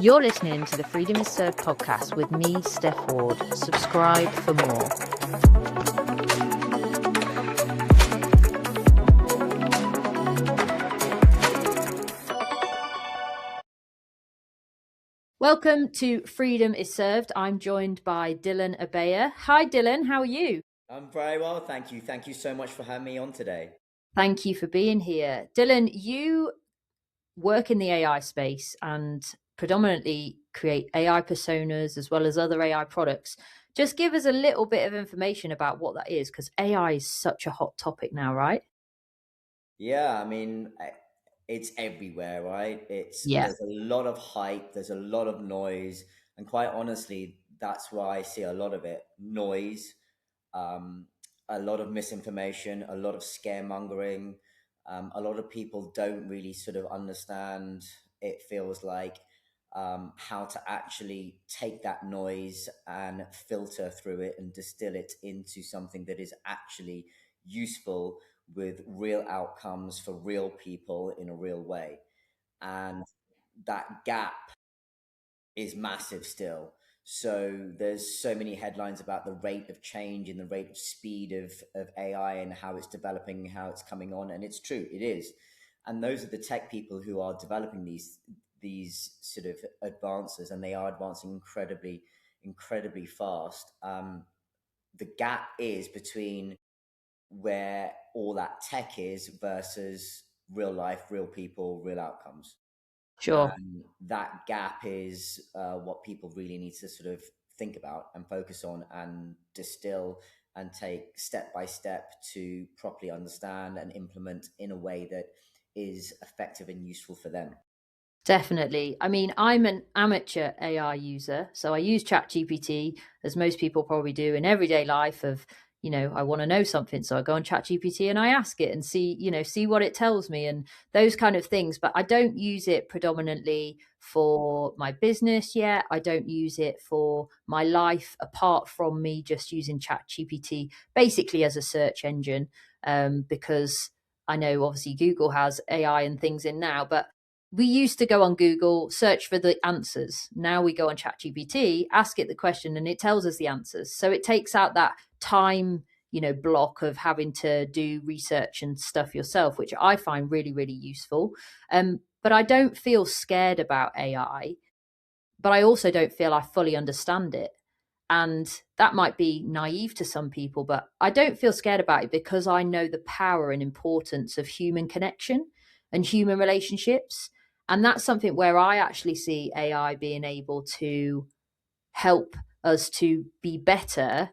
You're listening to the Freedom is Served podcast with me, Steph Ward. Subscribe for more. Welcome to Freedom is Served. I'm joined by Dilan Abeya. Hi, Dilan. How are you? I'm very well, thank you. Thank you so much for having me on today. Thank you for being here. Dilan, you work in the AI space and predominantly create AI personas as well as other AI products. Just give us a little bit of information about what that is, because AI is such a hot topic now, right? Yeah, it's everywhere, right? Yeah. There's a lot of hype, there's a lot of noise, and quite honestly, that's why I see a lot of it. Noise, um, a lot of misinformation, a lot of scaremongering. A lot of people don't really sort of understand, it feels like, how to actually take that noise and filter through it and distill it into something that is actually useful with real outcomes for real people in a real way. And that gap is massive still. So there's so many headlines about the rate of change and the rate of speed of AI and how it's developing, how it's coming on. And it's true, it is. And those are the tech people who are developing these sort of advances, and they are advancing incredibly fast. The gap is between where all that tech is versus real life, real people, real outcomes. Sure. And that gap is what people really need to sort of think about and focus on and distill and take step by step to properly understand and implement in a way that is effective and useful for them. Definitely. I mean, I'm an amateur AI user, so I use ChatGPT, as most people probably do in everyday life. I want to know something, so I go on ChatGPT and I ask it and see what it tells me and those kind of things. But I don't use it predominantly for my business yet. I don't use it for my life, apart from me just using ChatGPT basically as a search engine, because I know obviously Google has AI and things in now, but we used to go on Google, search for the answers. Now we go on ChatGPT, ask it the question, and it tells us the answers. So it takes out that time, block of having to do research and stuff yourself, which I find really, really useful. But I don't feel scared about AI, but I also don't feel I fully understand it. And that might be naive to some people, but I don't feel scared about it because I know the power and importance of human connection and human relationships. And that's something where I actually see AI being able to help us to be better,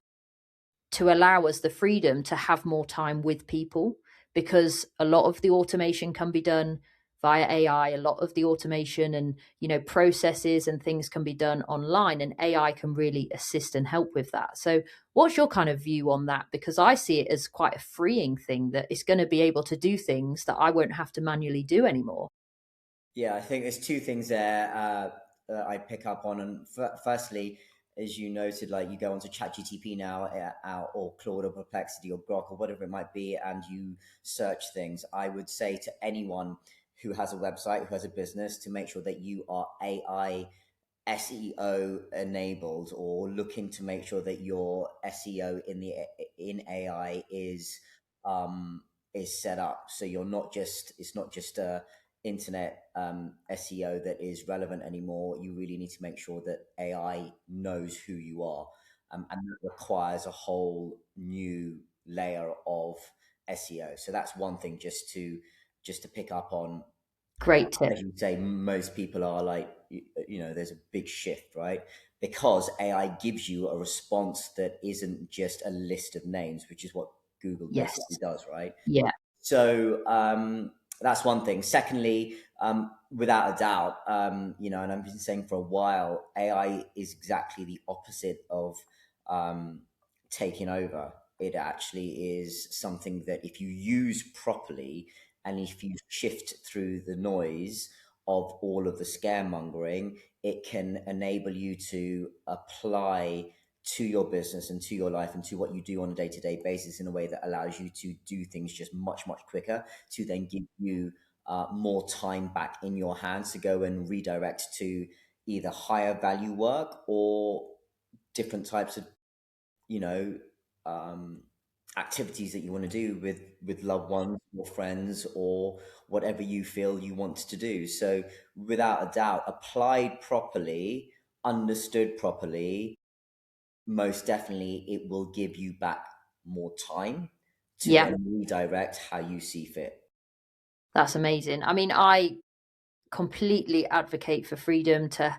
to allow us the freedom to have more time with people, because a lot of the automation can be done via AI. A lot of the automation and processes and things can be done online, and AI can really assist and help with that. So what's your kind of view on that? Because I see it as quite a freeing thing, that it's going to be able to do things that I won't have to manually do anymore. Yeah, I think there's two things there that I pick up on. And firstly, as you noted, like you go onto ChatGTP now, or Claude or Perplexity or Grok or whatever it might be, and you search things. I would say to anyone who has a website, who has a business, to make sure that you are AI SEO enabled, or looking to make sure that your SEO in AI is set up. So it's not just a internet SEO that is relevant anymore. You really need to make sure that AI knows who you are, and that requires a whole new layer of SEO. So that's one thing just to pick up on. Great tip. As you say, most people are like, there's a big shift, right? Because AI gives you a response that isn't just a list of names, which is what Google Yes. basically does, right? Yeah. So that's one thing. Secondly, without a doubt, and I've been saying for a while, AI is exactly the opposite of taking over. It actually is something that, if you use properly and if you shift through the noise of all of the scaremongering, it can enable you to apply to your business and to your life and to what you do on a day-to-day basis in a way that allows you to do things just much quicker, to then give you more time back in your hands to go and redirect to either higher value work or different types of, you know, um, activities that you want to do with loved ones or friends or whatever you feel you want to do. So without a doubt, applied properly, understood properly, most definitely it will give you back more time to Yeah, then redirect how you see fit. that's amazing. I mean, I completely advocate for freedom to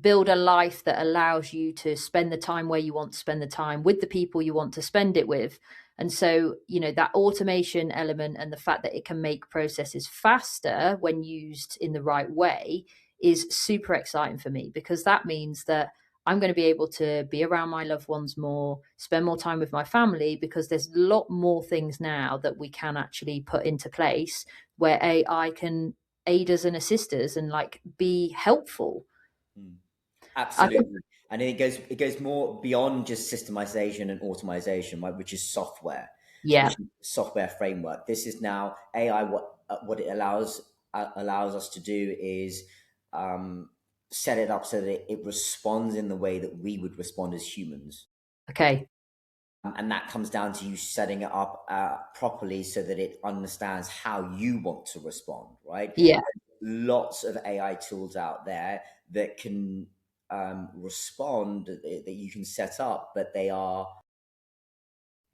build a life that allows you to spend the time where you want to spend the time with the people you want to spend it with. And so, that automation element and the fact that it can make processes faster when used in the right way is super exciting for me, because that means that I'm going to be able to be around my loved ones more, spend more time with my family, because there's a lot more things now that we can actually put into place where AI can aid us and assist us and like be helpful. Mm. I think, Absolutely. And it goes more beyond just systemization and automation, right, which is software, yeah, which is software framework. This is now AI. What it allows us to do is um, set it up so that it responds in the way that we would respond as humans. okay, And that comes down to you setting it up properly so that it understands how you want to respond, right? yeah, Lots of AI tools out there that can respond, that you can set up, but they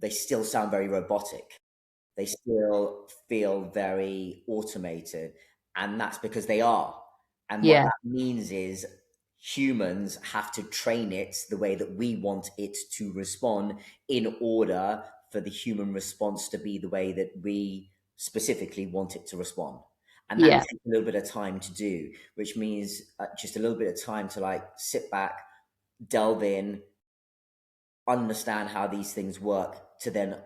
still sound very robotic. They still feel very automated, and that's because they are. And what yeah, that means is humans have to train it the way that we want it to respond in order for the human response to be the way that we specifically want it to respond. And that yeah, takes a little bit of time to do, which means just a little bit of time to like sit back, delve in, understand how these things work, to then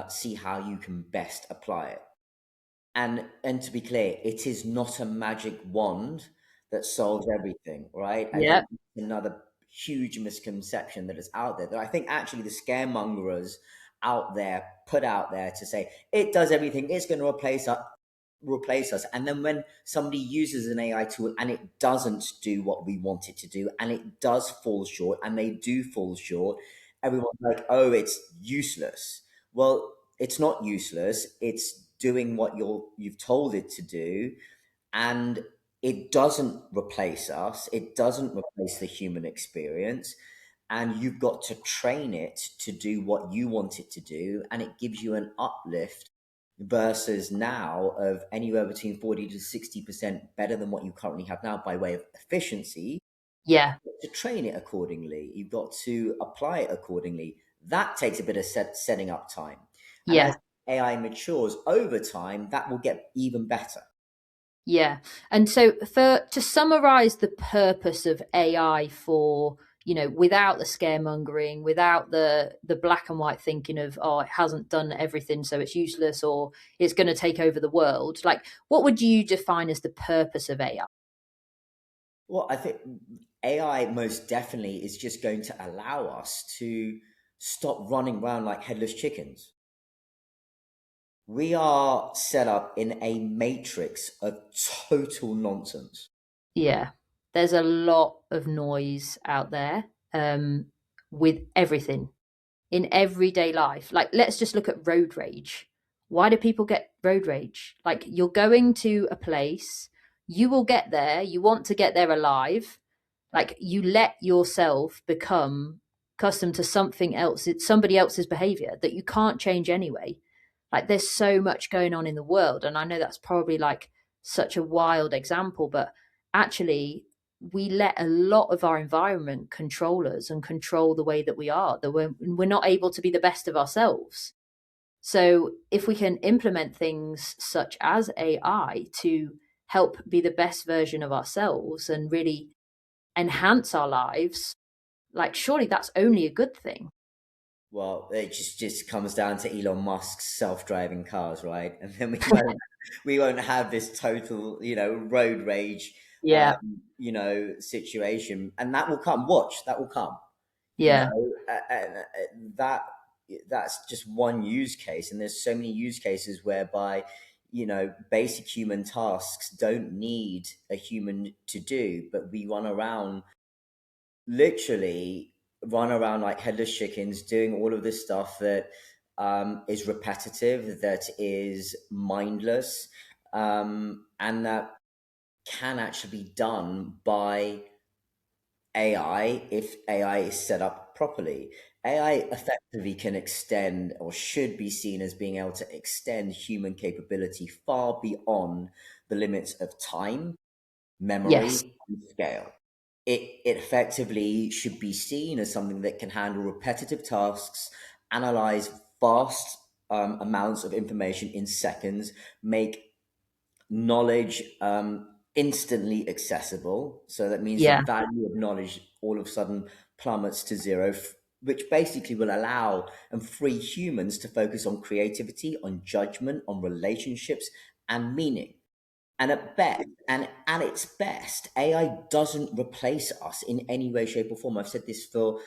see how you can best apply it. And to be clear, it is not a magic wand that solves everything, right? I yeah, think another huge misconception that is out there, that I think actually the scaremongers out there put out there to say it does everything, it's going to replace us. And then when somebody uses an AI tool and it doesn't do what we want it to do, and it does fall short, and they do fall short, everyone's like, oh, it's useless. Well, it's not useless. It's doing what you've told it to do, and it doesn't replace us. It doesn't replace the human experience, and you've got to train it to do what you want it to do, and it gives you an uplift versus now of anywhere between 40 to 60% better than what you currently have now by way of efficiency. yeah, To train it accordingly, you've got to apply it accordingly. That takes a bit of setting up time. And as yeah, AI matures over time, that will get even better. yeah. And so, for to summarize the purpose of AI for, without the scaremongering, without the black and white thinking of, oh, it hasn't done everything, so it's useless, or it's going to take over the world. Like, what would you define as the purpose of AI? Well, I think AI most definitely is just going to allow us to stop running around like headless chickens. We are set up in a matrix of total nonsense. Yeah, there's a lot of noise out there, with everything in everyday life. Like, let's just look at road rage. Why do people get road rage? Like, you're going to a place, you will get there, you want to get there alive. Like, you let yourself become accustomed to something else, it's somebody else's behavior that you can't change anyway. Like, there's so much going on in the world. And I know that's probably like such a wild example, but actually, we let a lot of our environment control us and control the way that we are, that we're not able to be the best of ourselves. So if we can implement things such as AI to help be the best version of ourselves and really enhance our lives, like, surely that's only a good thing. Well, it just comes down to Elon Musk's self-driving cars, right? And then we won't have this total, road rage, Yeah, situation, and that will come. Watch, that will come. You yeah, know, that that's just one use case, and there's so many use cases whereby basic human tasks don't need a human to do, but we literally run around like headless chickens doing all of this stuff that is repetitive, that is mindless, and that can actually be done by AI if AI is set up properly. AI effectively can extend, or should be seen as being able to extend, human capability far beyond the limits of time, Yes. memory, and scale. It effectively should be seen as something that can handle repetitive tasks, analyze vast amounts of information in seconds, make knowledge instantly accessible. So that means the Yeah. value of knowledge all of a sudden plummets to zero, which basically will allow and free humans to focus on creativity, on judgment, on relationships, and meaning. And at its best, AI doesn't replace us in any way, shape, or form. I've said this for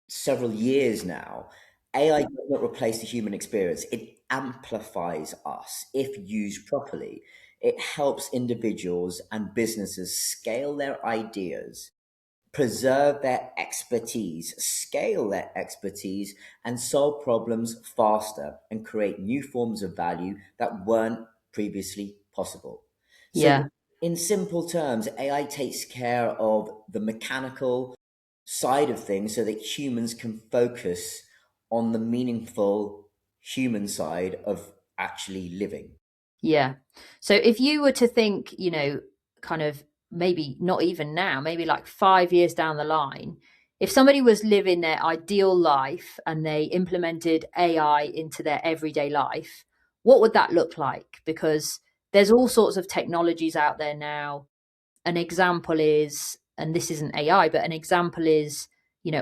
several years now. AI does not replace the human experience. It amplifies us if used properly. It helps individuals and businesses scale their ideas, preserve their expertise, scale their expertise, and solve problems faster and create new forms of value that weren't previously possible. So, Yeah. in simple terms, AI takes care of the mechanical side of things so that humans can focus on the meaningful human side of actually living. Yeah. So if you were to think, kind of maybe not even now, maybe like 5 years down the line, if somebody was living their ideal life and they implemented AI into their everyday life, what would that look like? Because there's all sorts of technologies out there now. An example is, and this isn't AI, but an example is,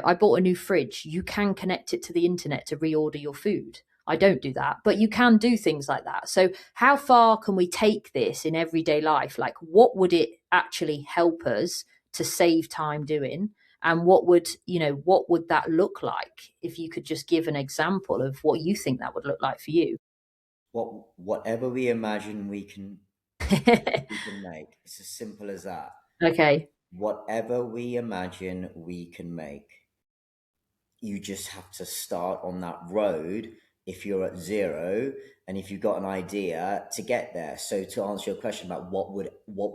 I bought a new fridge. You can connect it to the internet to reorder your food. I don't do that, but you can do things like that. So, how far can we take this in everyday life? Like, what would it actually help us to save time doing? And what would that look like if you could just give an example of what you think that would look like for you? Whatever we imagine we can make. It's as simple as that. Okay. Whatever we imagine we can make. You just have to start on that road if you're at zero and if you've got an idea to get there. So to answer your question about what would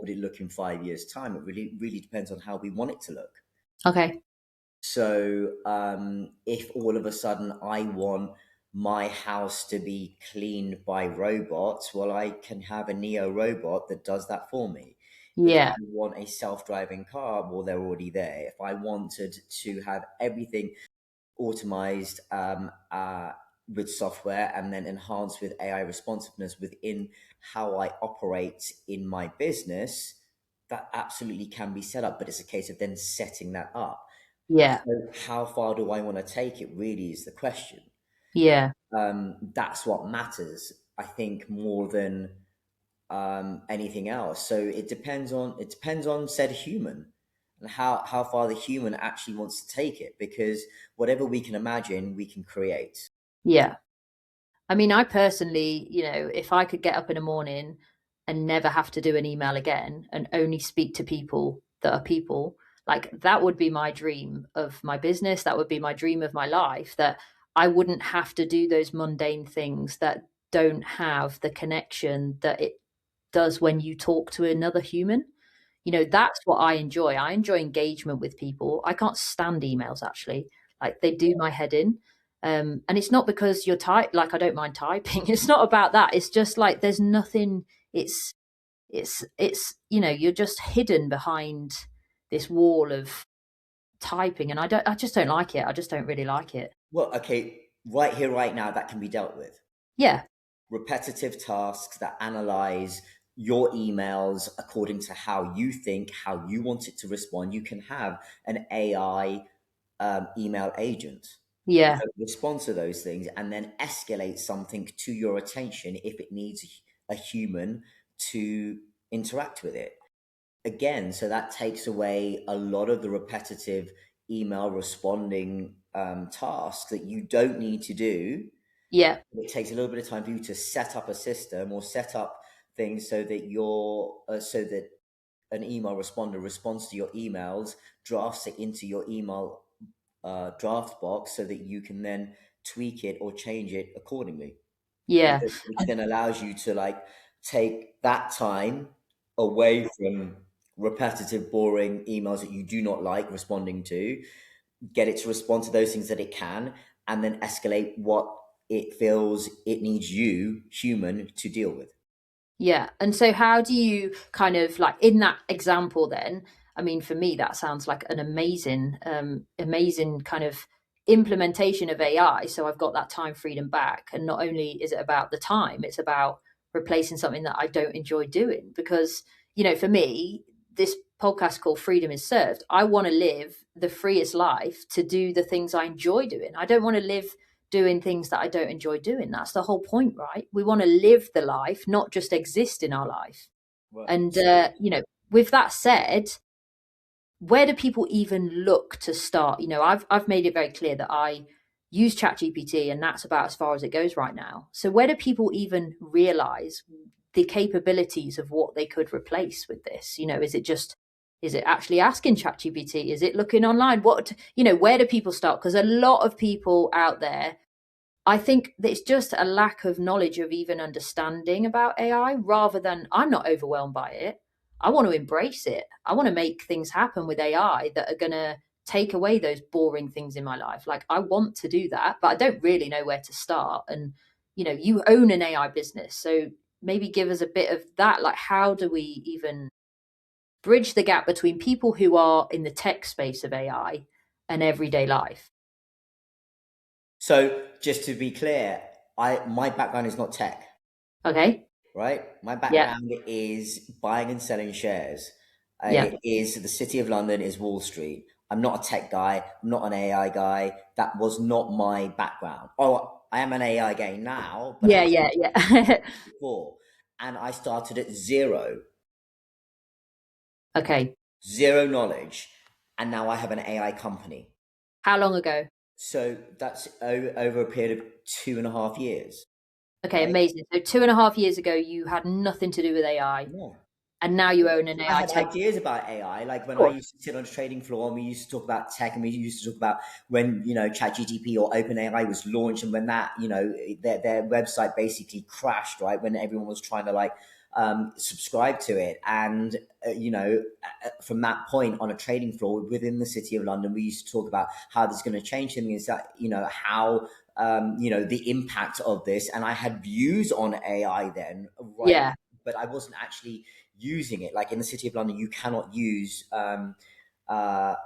it look in 5 years' time, it really depends on how we want it to look. Okay. So if all of a sudden I want my house to be cleaned by robots, well, I can have a Neo robot that does that for me. If I Yeah. want a self-driving car, well, they're already there. If I wanted to have everything automized with software and then enhanced with AI responsiveness within how I operate in my business, that absolutely can be set up. But it's a case of then setting that up. Yeah. So how far do I want to take it? Really is the question. Yeah. That's what matters, I think, more than anything else. So it depends on said human and how far the human actually wants to take it, because whatever we can imagine, we can create. Yeah. I mean, I personally, if I could get up in the morning and never have to do an email again and only speak to people that are people, like that would be my dream of my business. That would be my dream of my life, that I wouldn't have to do those mundane things that don't have the connection that it does when you talk to another human. That's what I enjoy. I enjoy engagement with people. I can't stand emails actually. Like they do my head in. And it's not because you're like I don't mind typing. It's not about that. It's just like there's nothing it's you're just hidden behind this wall of typing and I just don't like it. I just don't really like it. Well, okay, right here, right now, that can be dealt with. Yeah. Repetitive tasks that analyze your emails according to how you think, how you want it to respond. You can have an AI email agent Yeah. respond to those things and then escalate something to your attention if it needs a human to interact with it. Again, so that takes away a lot of the repetitive email responding tasks that you don't need to do, Yeah. It takes a little bit of time for you to set up a system or set up things so that so that an email responder responds to your emails, drafts it into your email draft box so that you can then tweak it or change it accordingly, Yeah. which then allows you to like take that time away from repetitive, boring emails that you do not like responding to, get it to respond to those things that it can, and then escalate what it feels it needs you, human, to deal with. Yeah. And so how do you kind of like in that example then, I mean, for me, that sounds like an amazing kind of implementation of AI. So I've got that time freedom back. And not only is it about the time, it's about replacing something that I don't enjoy doing. Because, for me, this podcast called Freedom is Served. I want to live the freest life to do the things I enjoy doing. I don't want to live doing things that I don't enjoy doing. That's the whole point, right? We want to live the life, not just exist in our life. Well, And, with that said, where do people even look to start? I've made it very clear that I use ChatGPT and that's about as far as it goes right now. So where do people even realize the capabilities of what they could replace with this? Is it actually asking ChatGPT? Is it looking online? Where do people start? Because a lot of people out there, I think that it's just a lack of knowledge of even understanding about AI rather than I'm not overwhelmed by it. I want to embrace it. I want to make things happen with AI that are going to take away those boring things in my life. Like I want to do that, but I don't really know where to start. And, you own an AI business. So maybe give us a bit of that. Like, how do we even bridge the gap between people who are in the tech space of AI and everyday life? so just to be clear, my background is not tech, Okay. right? My Yeah. background is buying and selling shares. Yeah. It is the City of London is Wall Street. I'm not a tech guy. I'm not an AI guy. That was not my background. Oh, I am an AI guy now, but I Yeah. was Yeah. Yeah. before, and I started at zero, Okay. zero knowledge, and now I have an AI company. How long ago? So that's over a period of 2.5 years, Okay, right? amazing. So 2.5 years ago, you had nothing to do with AI, Yeah. and now you own an I AI had tech. ideas about AI, like Of when I course. used to sit on a trading floor and we used to talk about tech, and we used to talk about when ChatGPT or OpenAI was launched, and when that their website basically crashed, right? When everyone was trying to like subscribe to it, and from that point on a trading floor within the City of London, we used to talk about how this is going to change things. That how the impact of this, and I had views on AI then, right? Yeah. But I wasn't actually using it. Like in the City of London, you cannot use AI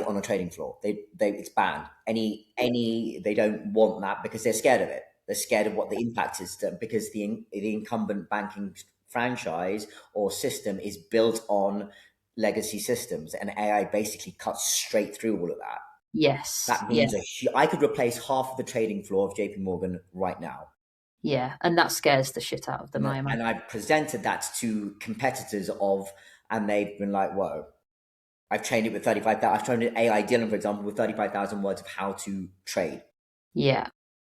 on a trading floor. It's banned. Any they don't want that because they're scared of it. They're scared of what the impact is to, because the incumbent banking franchise or system is built on legacy systems, and AI basically cuts straight through all of that. Yes. That Yeah. means I could replace half of the trading floor of JP Morgan right now. Yeah. And that scares the shit out of them, And, I imagine. and I've presented that to competitors and they've been like, whoa. I've trained it with 35,000. I've trained AI Dylan, for example, with 35,000 words of how to trade, Yeah.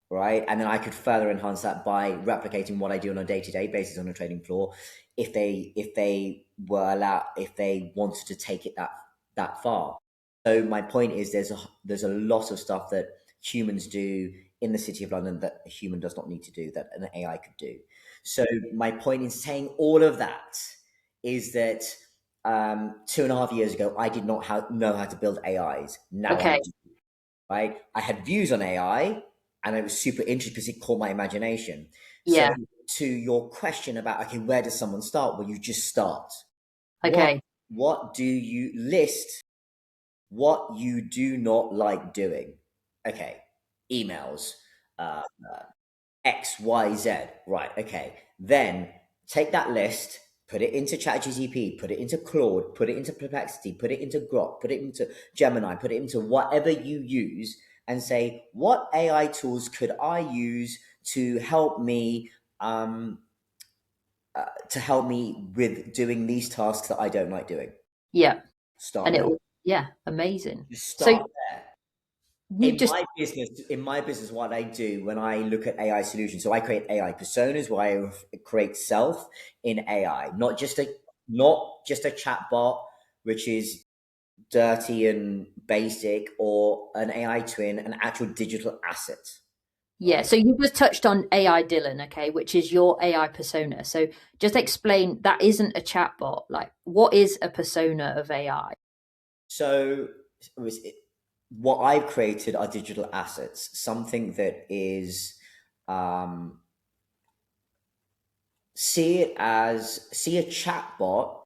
right? And then I could further enhance that by replicating what I do on a day-to-day basis on a trading floor, if they wanted to take it that far. So my point is, there's a lot of stuff that humans do in the City of London that a human does not need to do that an AI could do. So my point in saying all of that is that 2.5 years ago, I did not know how to build AIs. Now I Okay. do, right? I had views on AI, and I was super interested because it caught my imagination. So, Yeah. to your question about, okay, where does someone start? Well, you just start. What Okay. what do you list? What you do not like doing? Okay, emails, uh, X, Y, Z. Right. Okay. Then take that list, put it into ChatGPT, put it into Claude, put it into Perplexity, put it into Grok, put it into Gemini, put it into whatever you use, and say, what AI tools could I use to help me with doing these tasks that I don't like doing? Yeah. Start And it there. will, yeah, amazing. Just So start there. we've just In my business, what I do when I look at AI solutions, so I create AI personas where I create self in AI, not just a chatbot, which is dirty and basic, or an AI twin, an actual digital asset, Yeah, right? so you just touched on AI Dylan, okay, which is your AI persona. So just explain that isn't a chatbot. Like, what is a persona of AI? So what I've created are digital assets, something that is um, see a chatbot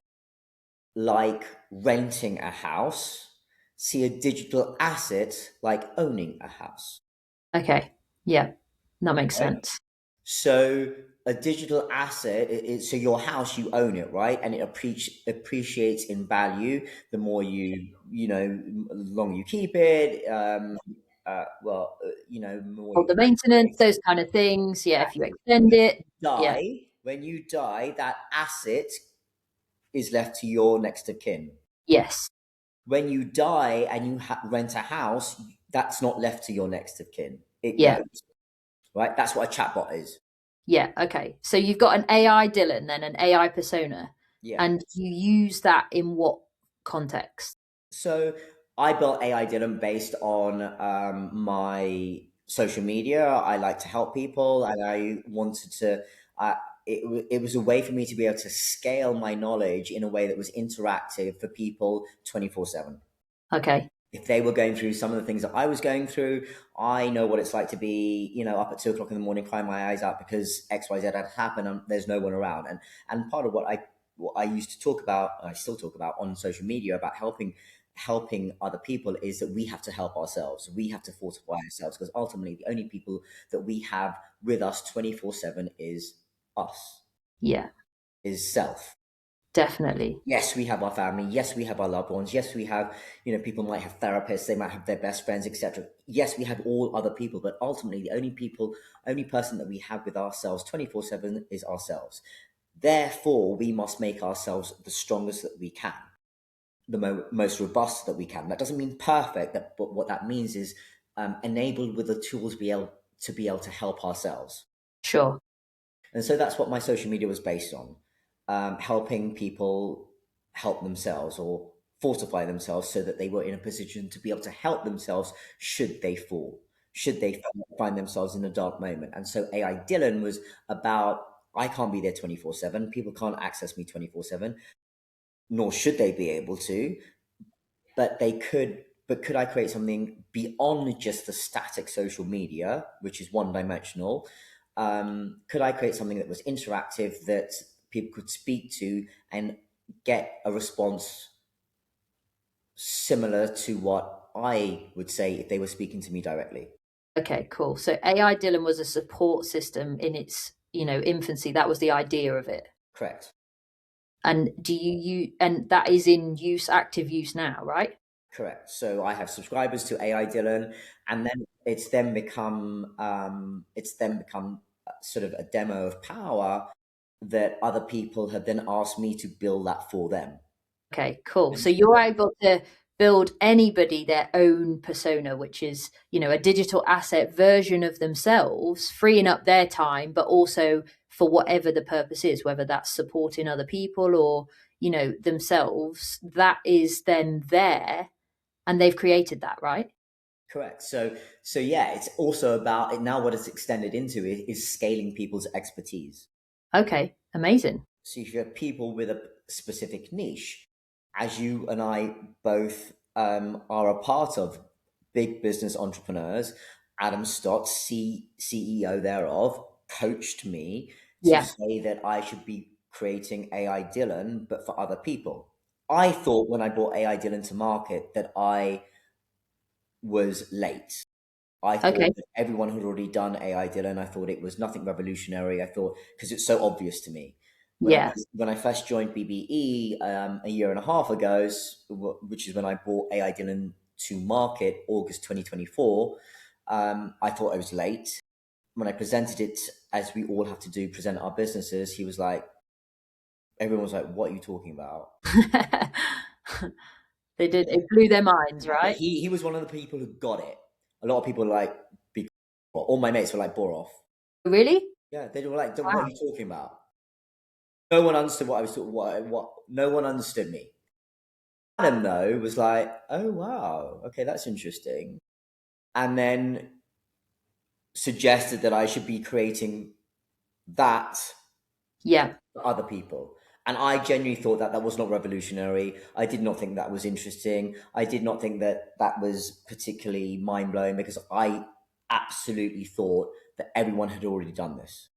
like renting a house, see a digital asset like owning a house. Okay, yeah, that makes Right? sense. So a digital asset is so your house, you own it, right? And it appreciates in value the more the longer you keep it. The more All you the maintenance, those kind of things. Yeah, if you exactly. extend it. Yeah, When you die, that asset is left to your next of kin. yes, When you die and you rent a house, that's not left to your next of kin. It yeah, goes, right? That's what a chatbot is. yeah. Okay, so you've got an AI Dylan, then an AI persona, Yeah. and you use that in what context? So I built AI Dylan based on my social media. I like to help people, and I wanted to. It was a way for me to be able to scale my knowledge in a way that was interactive for people 24/7. Okay, If they were going through some of the things that I was going through, I know what it's like to be, up at 2 o'clock in the morning, crying my eyes out because XYZ had happened and there's no one around. And part of what I used to talk about, and I still talk about on social media about helping other people is that we have to help ourselves. We have to fortify ourselves because ultimately the only people that we have with us 24/7 is us, yeah, is self. definitely. Yes, we have our family. Yes, we have our loved ones. Yes, we have, people might have therapists, they might have their best friends, etc. Yes, we have all other people, but ultimately the only person that we have with ourselves 24/7 is ourselves. Therefore, we must make ourselves the strongest that we can, the most robust that we can. That doesn't mean perfect, but what that means is enabled with the tools be able to help ourselves. Sure. And so that's what my social media was based on, helping people help themselves or fortify themselves so that they were in a position to be able to help themselves should they fall, should they find themselves in a dark moment. And so AI Dylan was about, I can't be there 24/7. People can't access me 24/7, nor should they be able to, but they could. But could I create something beyond just the static social media, which is one dimensional? Could I create something that was interactive that people could speak to and get a response similar to what I would say if they were speaking to me directly? Okay, cool. So AI Dylan was a support system in its, infancy. That was the idea of it. Correct. And and that is in use, active use now, right? Correct. So I have subscribers to AI Dylan, and then it's then become sort of a demo of power that other people have then asked me to build that for them. Okay, cool. And So you're able to build anybody their own persona, which is, a digital asset version of themselves, freeing up their time, but also for whatever the purpose is, whether that's supporting other people or, themselves, that is then there and they've created that, right? correct. So yeah, it's also about it now. What it's extended into is scaling people's expertise. Okay, amazing. So if you have people with a specific niche, as you and I both are a part of, big business entrepreneurs, Adam Stott, CEO thereof, coached me to Yeah. say that I should be creating AI Dylan, but for other people. I thought when I brought AI Dylan to market that I was late. I Okay. thought that everyone had already done AI Dylan. I thought it was nothing revolutionary. I thought because it's so obvious to me. Yeah. When I first joined BBE a year and a half ago, which is when I brought AI Dylan to market, August 2024, I thought I was late. When I presented it, as we all have to do, present our businesses, he was like, everyone was like, "What are you talking about?" They did, it blew their minds, But right? he was one of the people who got it. A lot of people were like, all my mates were like, bore off. Really? Yeah, they were like, what Wow. are you talking about? No one understood what I was talking. What? No one understood me. Adam though was like, oh wow, okay, that's interesting, and then suggested that I should be creating that Yeah. for other people. And I genuinely thought that that was not revolutionary. I did not think that was interesting. I did not think that that was particularly mind blowing because I absolutely thought that everyone had already done this.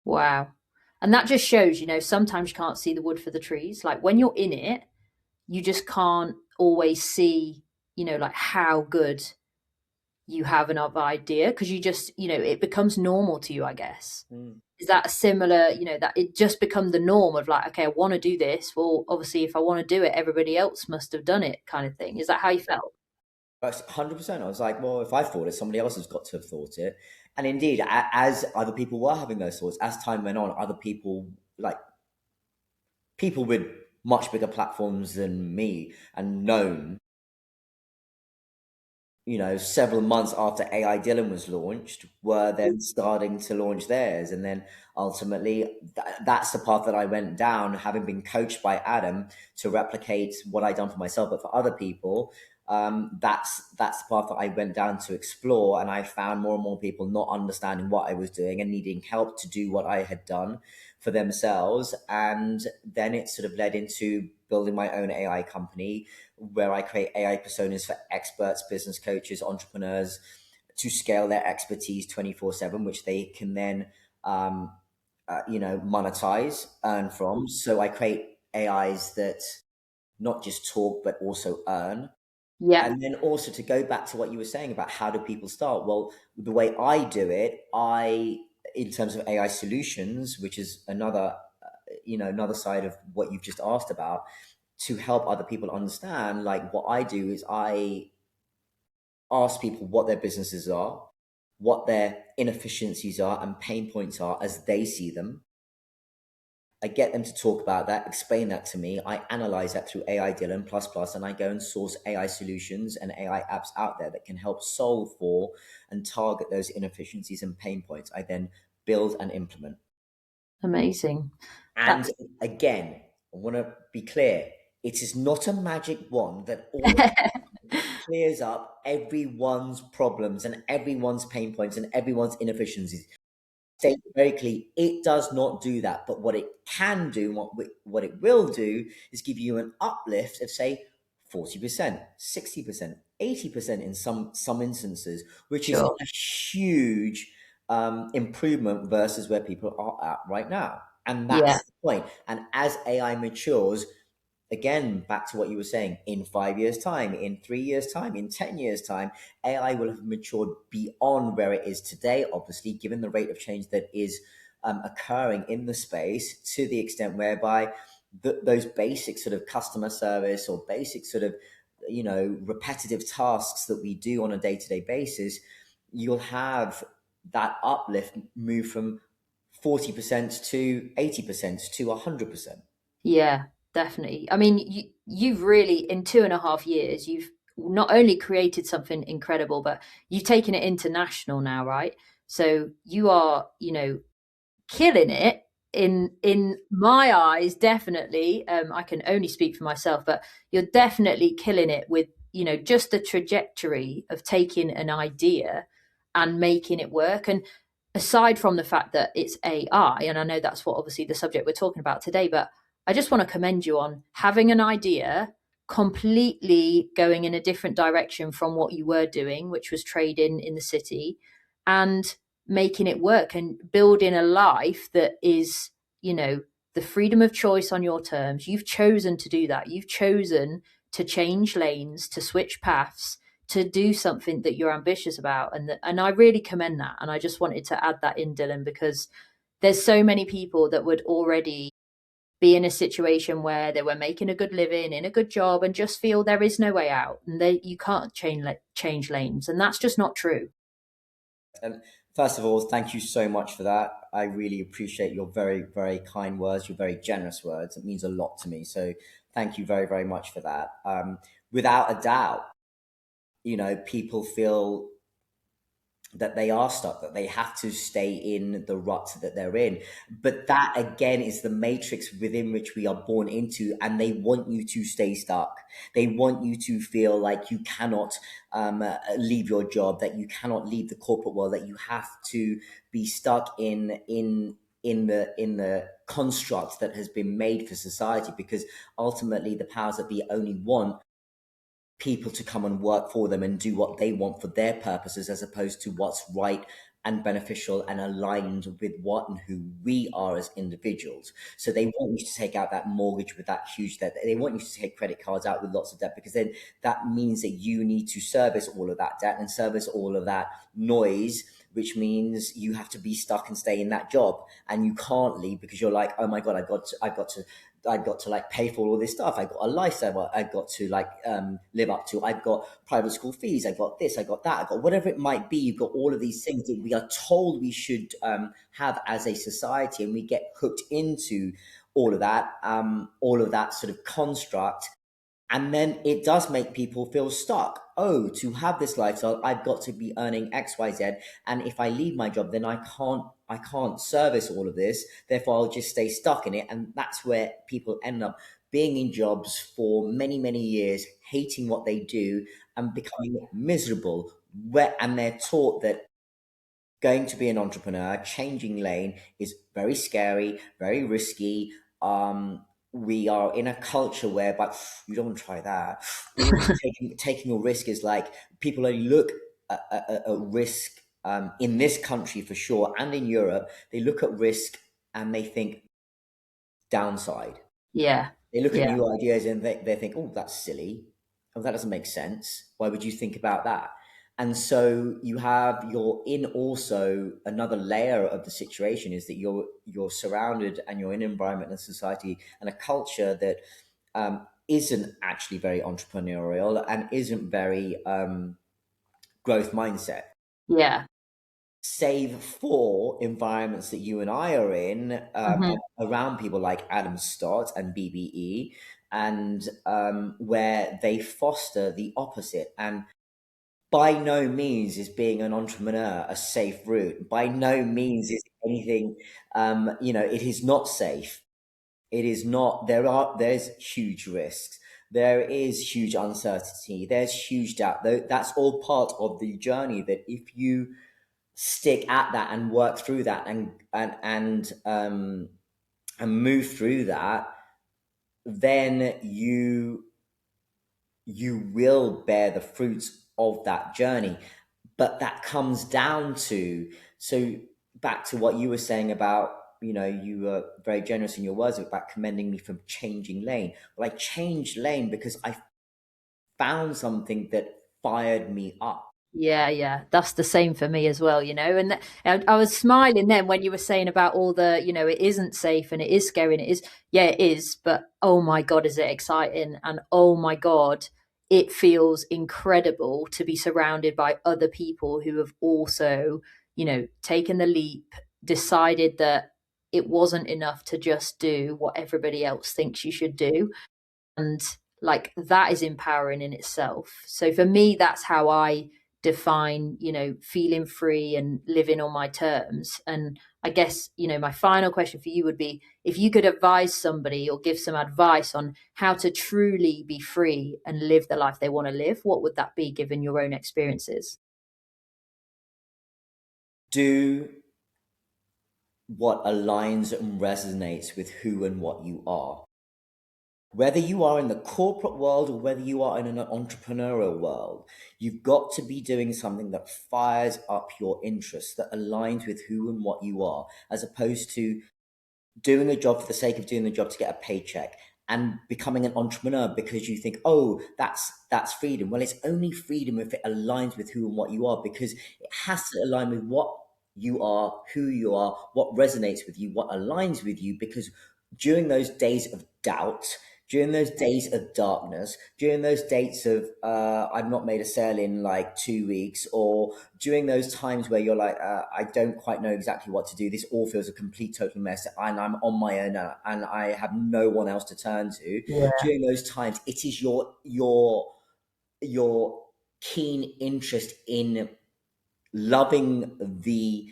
Wow. And that just shows, sometimes you can't see the wood for the trees. Like when you're in it, you just can't always see, like how good you have another idea because you just, it becomes normal to you, I guess. Mm. Is that a similar, that it just become the norm of like, okay, I want to do this. Well, obviously, if I want to do it, everybody else must have done it kind of thing. Is that how you felt? That's 100%. I was like, well, if I thought it, somebody else has got to have thought it. And indeed, as other people were having those thoughts, as time went on, other people, like people with much bigger platforms than me and known, several months after AI Dylan was launched, were then starting to launch theirs. And then ultimately, that's the path that I went down, having been coached by Adam to replicate what I'd done for myself, but for other people. That's the path that I went down to explore, and I found more and more people not understanding what I was doing and needing help to do what I had done for themselves. And then it sort of led into building my own AI company where I create AI personas for experts, business coaches, entrepreneurs to scale their expertise 24/7, which they can then, monetize, earn from. So I create AIs that not just talk, but also earn. Yeah. And then also to go back to what you were saying about how do people start? Well, the way I do it, in terms of AI solutions, which is another side of what you've just asked about, to help other people understand, like what I do is I ask people what their businesses are, what their inefficiencies are and pain points are as they see them. I get them to talk about that, explain that to me. I analyze that through AI Dylan plus plus, and I go and source AI solutions and AI apps out there that can help solve for and target those inefficiencies and pain points. I then build and implement. Amazing. And That's again, I want to be clear, it is not a magic wand that all clears up everyone's problems and everyone's pain points and everyone's inefficiencies. State very clearly, it does not do that. But what it can do, what it will do, is give you an uplift of say 40%, 60%, 80% in some instances, which is sure. a huge improvement versus where people are at right now. And Yeah. that's the point. And as AI matures, again, back to what you were saying, in 5 years' time, in 3 years' time, in 10 years' time, AI will have matured beyond where it is today, obviously, given the rate of change that is occurring in the space, to the extent whereby those basic sort of customer service or basic sort of, repetitive tasks that we do on a day to day basis, you'll have that uplift move from 40% to 80% to 100%. Yeah, definitely. I mean, you've really, in 2.5 years, you've not only created something incredible, but you've taken it international now, right? So you are, killing it in my eyes, definitely. I can only speak for myself, but you're definitely killing it with, just the trajectory of taking an idea and making it work. And aside from the fact that it's AI, and I know that's what obviously the subject we're talking about today, but I just want to commend you on having an idea completely going in a different direction from what you were doing, which was trading in the city, and making it work and building a life that is, the freedom of choice on your terms. You've chosen to do that. You've chosen to change lanes, to switch paths, to do something that you're ambitious about, and I really commend that. And I just wanted to add that in, Dylan, because there's so many people that would already be in a situation where they were making a good living in a good job and just feel there is no way out, and you can't change lanes, and that's just not true. And first of all, thank you so much for that. I really appreciate your very, very kind words, your very generous words. It means a lot to me. So thank you very, very much for that. Without a doubt, people feel that they are stuck, that they have to stay in the rut that they're in. But that again is the matrix within which we are born into, and they want you to stay stuck. They want you to feel like you cannot leave your job, that you cannot leave the corporate world, that you have to be stuck in the construct that has been made for society, because ultimately the powers that be only want people to come and work for them and do what they want for their purposes, as opposed to what's right and beneficial and aligned with what and who we are as individuals. So they want you to take out that mortgage with that huge debt. They want you to take credit cards out with lots of debt, because then that means that you need to service all of that debt and service all of that noise, which means you have to be stuck and stay in that job, and you can't leave because you're like, oh my god, I got to like pay for all this stuff. I got a lifestyle I got to like live up to. I've got private school fees. I got this. I got that. I got whatever it might be. You've got all of these things that we are told we should have as a society, and we get hooked into all of that sort of construct. And then it does make people feel stuck. Oh, to have this lifestyle, I've got to be earning XYZ. And if I leave my job, then I can't service all of this. Therefore, I'll just stay stuck in it. And that's where people end up being in jobs for many, many years, hating what they do and becoming miserable. And they're taught that going to be an entrepreneur, changing lane, is very scary, very risky. We are in a culture where, but you don't want to try that. Taking a risk is like, people only look at risk in this country for sure, and in Europe, they look at risk and they think downside. Yeah. They look at Yeah. new ideas and they think, oh, that's silly. Oh, that doesn't make sense. Why would you think about that? And so you're in also another layer of the situation, is that you're surrounded and you're in an environment and society and a culture that isn't actually very entrepreneurial and isn't very growth mindset, Yeah. save for environments that you and I are in, Hmm. around people like Adam Stott and BBE, and where they foster the opposite. And by no means is being an entrepreneur a safe route. By no means is anything, it is not safe. It is not. There's huge risks. There is huge uncertainty. There's huge doubt. That's all part of the journey. That if you stick at that and work through that and move through that, then you will bear the fruits of that journey. But that comes down to, so back to what you were saying about, you were very generous in your words about commending me for changing lane. Well, I changed lane because I found something that fired me up. Yeah, yeah, that's the same for me as well, And I was smiling then when you were saying about all the, it isn't safe and it is scary and it is, yeah, it is, but oh my God, is it exciting? And oh my God, it feels incredible to be surrounded by other people who have also, taken the leap, decided that it wasn't enough to just do what everybody else thinks you should do, and like that is empowering in itself. So for me, that's how I define, feeling free and living on my terms. And I guess, my final question for you would be, if you could advise somebody or give some advice on how to truly be free and live the life they want to live, what would that be given your own experiences? Do what aligns and resonates with who and what you are. Whether you are in the corporate world or whether you are in an entrepreneurial world, you've got to be doing something that fires up your interests, that aligns with who and what you are, as opposed to doing a job for the sake of doing the job to get a paycheck and becoming an entrepreneur because you think, oh, that's freedom. Well, it's only freedom if it aligns with who and what you are, because it has to align with what you are, who you are, what resonates with you, what aligns with you. Because during those days of doubt, during those days of darkness, during those dates of I've not made a sale in like 2 weeks, or during those times where you're like, I don't quite know exactly what to do. This all feels a complete total mess, and I'm on my own, and I have no one else to turn to. Yeah. During those times, it is your keen interest in loving the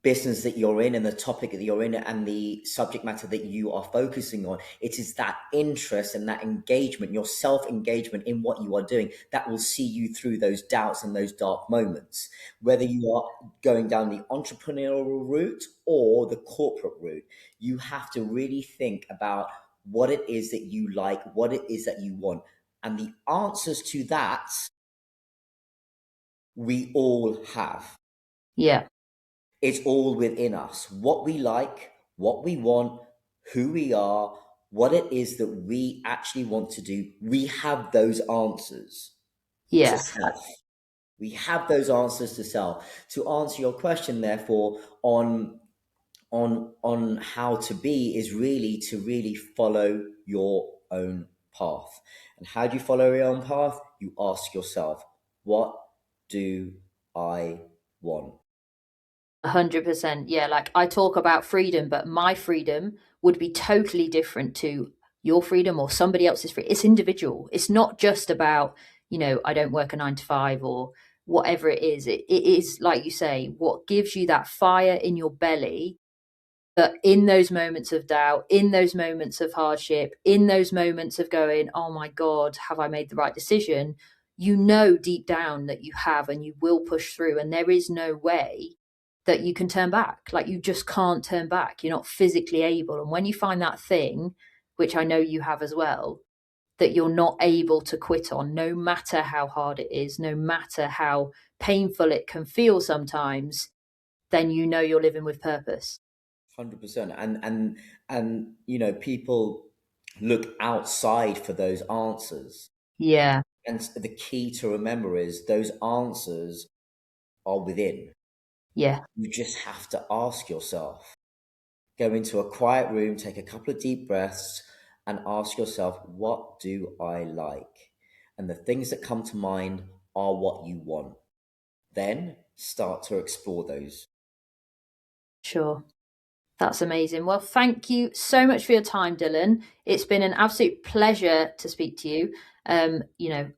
business that you're in and the topic that you're in and the subject matter that you are focusing on. It is that interest and that engagement, your self-engagement in what you are doing, that will see you through those doubts and those dark moments. Whether you are going down the entrepreneurial route or the corporate route, you have to really think about what it is that you like, what it is that you want. And the answers to that, we all have. Yeah. It's all within us. What we like, what we want, who we are, what it is that we actually want to do. We have those answers to Yeah. self. We have those answers to self. To answer your question, therefore, on how to be is really to really follow your own path. And how do you follow your own path? You ask yourself, what do I want? 100%. Yeah. Like I talk about freedom, but my freedom would be totally different to your freedom or somebody else's freedom. It's individual. It's not just about, I don't work a 9 to 5 or whatever it is. It is, like you say, what gives you that fire in your belly, that in those moments of doubt, in those moments of hardship, in those moments of going, oh my God, have I made the right decision? Deep down that you have, and you will push through. And there is no way that you can turn back. Like you just can't turn back. You're not physically able. And when you find that thing, which I know you have as well, that you're not able to quit on, no matter how hard it is, no matter how painful it can feel sometimes, then you're living with purpose. 100%. And people look outside for those answers. Yeah. And the key to remember is those answers are within. Yeah. You just have to ask yourself. Go into a quiet room, take a couple of deep breaths, and ask yourself, what do I like? And the things that come to mind are what you want. Then start to explore those. Sure. That's amazing. Well, thank you so much for your time, Dylan. It's been an absolute pleasure to speak to you.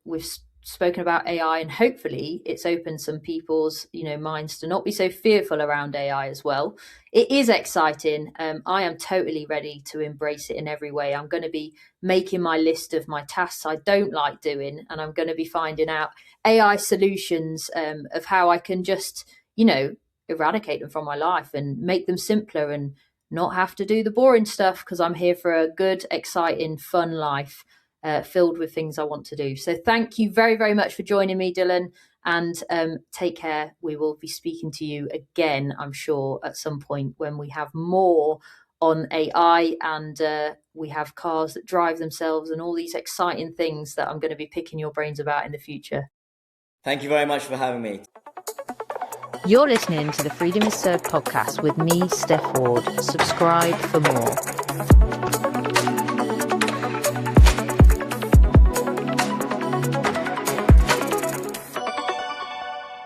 We've spoken about AI, and hopefully it's opened some people's, minds to not be so fearful around AI as well. It is exciting. I am totally ready to embrace it in every way. I'm going to be making my list of my tasks I don't like doing, and I'm going to be finding out AI solutions of how I can just, eradicate them from my life and make them simpler and not have to do the boring stuff, because I'm here for a good, exciting, fun life filled with things I want to do. So thank you very, very much for joining me, Dylan, and take care. We will be speaking to you again, I'm sure, at some point when we have more on AI and we have cars that drive themselves and all these exciting things that I'm going to be picking your brains about in the future. Thank you very much for having me. You're listening to the Freedom is Served podcast with me, Steph Ward. Subscribe for more.